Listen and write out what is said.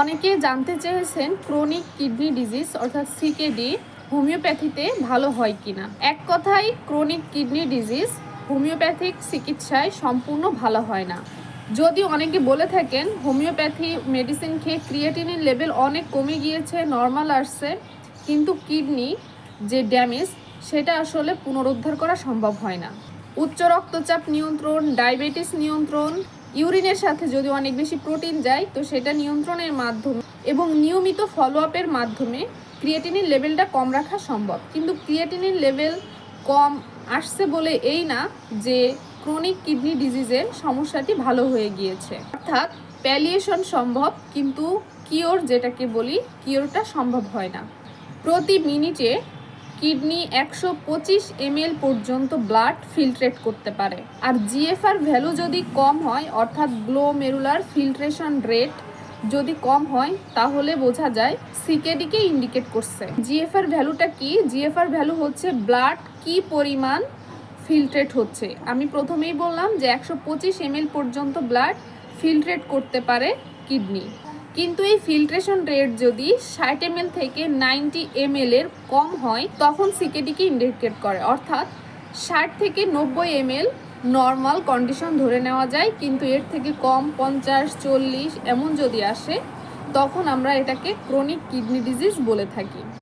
অনেকে জানতে চেয়েছেন ক্রনিক কিডনি ডিজিজ অর্থাৎ সিকেডি হোমিওপ্যাথিতে ভালো হয় কিনা। এক কথায় ক্রনিক কিডনি ডিজিজ হোমিওপ্যাথিক চিকিৎসায় সম্পূর্ণ ভালো হয় না। যদি অনেকে বলে থাকেন হোমিওপ্যাথি মেডিসিন খেয়ে ক্রিয়েটিনিন লেভেল অনেক কমে গিয়েছে, নর্মাল আসছে, কিন্তু কিডনি যে ড্যামেজ সেটা আসলে পুনরুদ্ধার করা সম্ভব হয় না। উচ্চ রক্তচাপ নিয়ন্ত্রণ, ডায়াবেটিস নিয়ন্ত্রণ, ইউরিনের সাথে যদি অনেক বেশি প্রোটিন যায় তো সেটা নিয়ন্ত্রণের মাধ্যমে এবং নিয়মিত ফলো আপের মাধ্যমে ক্রিয়েটিনিন লেভেলটা কম রাখা সম্ভব। কিন্তু ক্রিয়েটিনিন লেভেল কম আসছে বলে এই না যে ক্রনিক কিডনি ডিজিজের সমস্যাটি ভালো হয়ে গিয়েছে। অর্থাৎ প্যালিয়েশন সম্ভব, কিন্তু কিওর যেটাকে বলি কিওরটা সম্ভব হয় না। প্রতি মিনিটে কিডনি 125 ml পর্যন্ত ব্লাড ফিল্ট্রেট করতে পারে। আর জিএফআর ভ্যালু যদি কম হয় অর্থাৎ গ্লোমেরুলার ফিল্ট্রেশন রেট যদি কম হয় তাহলে বোঝা যায় সিকেডিকে ইন্ডিকেট করছে। জিএফআর ভ্যালুটা কি? জিএফআর ভ্যালু হচ্ছে ব্লাড কি পরিমাণ ফিল্ট্রেট হচ্ছে। আমি প্রথমেই বললাম যে 125 ml পর্যন্ত ব্লাড ফিল্ট্রেট করতে পারে কিডনি, কিন্তু এই ফিল্ট্রেশন রেট যদি 60 ml থেকে 90 ml এর কম হয় তখন সিকেডিকে ইন্ডিকেট করে। অর্থাৎ 60 থেকে 90 ml নর্মাল কন্ডিশন ধরে নেওয়া যায়, কিন্তু এর থেকে কম 50, 40 এমন যদি আসে তখন আমরা এটাকে ক্রনিক কিডনি ডিজিজ বলে থাকি।